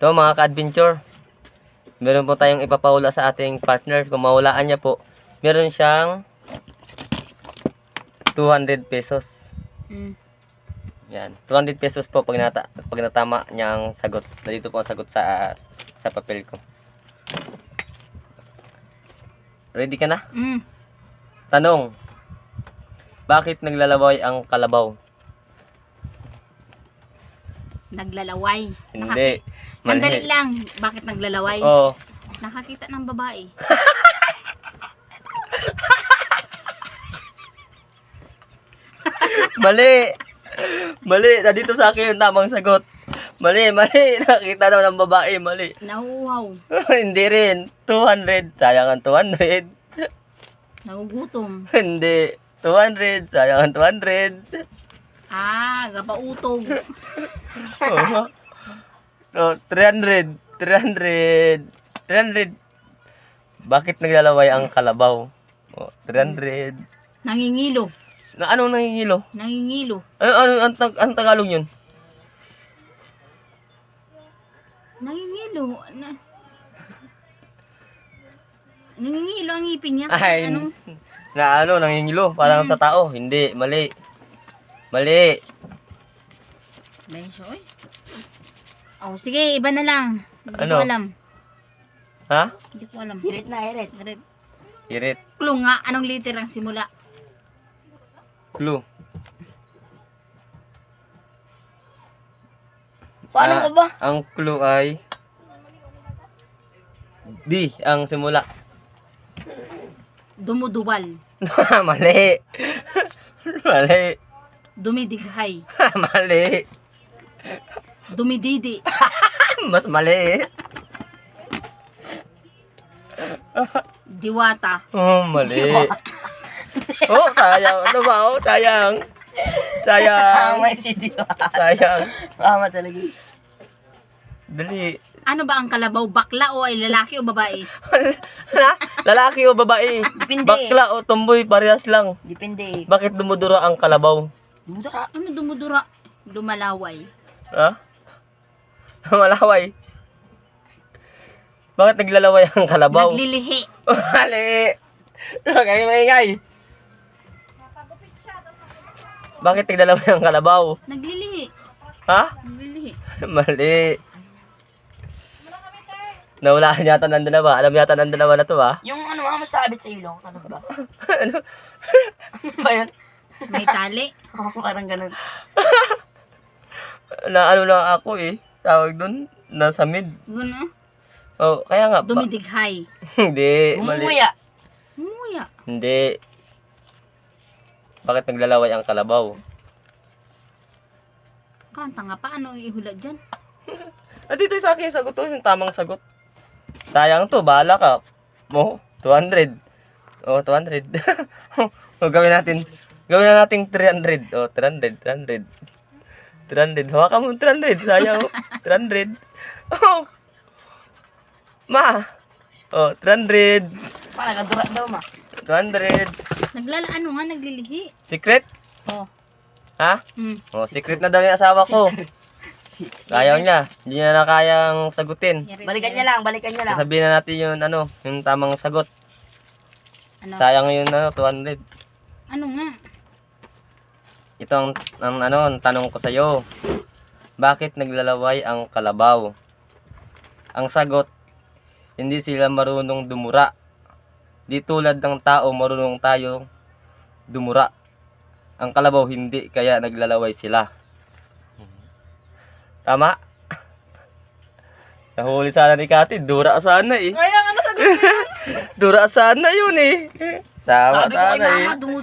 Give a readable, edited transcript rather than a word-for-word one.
Ito mga ka-adventure. Meron po tayong ipapahula sa ating partner. Kung mahulaan niya po, meron siyang 200 pesos. Yan. 200 pesos po pag natama niya ang sagot. Dito po ang sagot sa papel ko. Ready ka na? Tanong. Bakit naglalaway ang kalabaw? Naglalaway. Hindi. Sandali lang. Bakit naglalaway? Oo. Nakakita ng babae. Mali. Mali. Nandito sa akin yung tamang sagot. Mali. Nakita daw ng babae. Mali. Nahuhaw. Hindi rin. 200. Sayang ang 200. Nagugutom. Hindi. 200. Sayang ang 200. Gapautog. Oh, 300. Bakit naglalaway ang kalabaw? Oh, 300. Nangingilo. Na anong nangingilo? Nangingilo. Ang Tagalog yun? Nangingilo. Nangingilo ang ngipin niya. Ay, Ano? nangingilo. Parang sa tao. Hindi, mali. Benso, eh. Oh, sige, iba na lang. Hindi Ano? ko alam. Ha? Hindi ko alam. Hirit na, hirit. Irit. Clue nga, anong liter ang simula? Clue. Paano ko ba? Ang clue ay D ang simula. Dumuduwal. Mali. Dumidighay. Mali. Dumididi. Mas mali. Diwata. Oh, mali. Oh, sayang. Ano ba? Oh, sayang. May si Diwata. Sayang. Tama talaga. Dali. Ano ba ang kalabaw? Bakla o ay lalaki o babae? Lalaki o babae? Depende. Bakla o tumboy, parehas lang. Depende. Bakit dumudura ang kalabaw? Dumudura? Ano dumudura? Lumalaway. Ha? Malaway. Bakit naglalaway ang kalabaw? Naglilihi. Mali. Kaya maingay. Bakit naglalaway ang kalabaw? Naglilihi. Ha? Naglilihi. Mali. Nawalaan yata ng dalawa. Alam yata ng dalawa na to, ha? Yung ano nga masabit sa ilong, ano ba? Ano? Ano ba yun? May tali. Oo, parang ganun. Na ano lang ako eh. Tawag dun. Nasa mid. Gano? Oh, kaya nga. Dumidighay. Hindi. Mali. Umuya. Umuya. Hindi. Bakit naglalaway ang kalabaw? Kanta nga, paano ihula dyan? Dito sa akin yung sagot to. Yung tamang sagot. Sayang to. Bahala ka. Oh, 200. Oh, 200. Oh, gawin natin. Gawin na natin 300. Oh, 300. 300. Hawakan mo 300. Sayang. Oh. 300. Oh. Ma. Oh, 300. Parang kadura daw ma. 200. Ano nga, naglilihi. Secret? Oh. Ha? Hmm. Oh, secret na daw yung asawa ko. Ayaw niya. Hindi niya na kayang sagutin. Balikan niya lang. Sabihin na natin yung yung tamang sagot. Ano? Sayang yung 200. Ano nga? Ito ang tanong ko sa iyo. Bakit naglalaway ang kalabaw? Ang sagot, hindi sila marunong dumura. Di tulad ng tao, marunong tayo dumura. Ang kalabaw hindi, kaya naglalaway sila. Tama? Nahuli sana ni Kati, dura sana eh. Kaya ano sabi niya? Dura sana yun eh. Tama Sabi ko kay sana eh. mama, dumudura.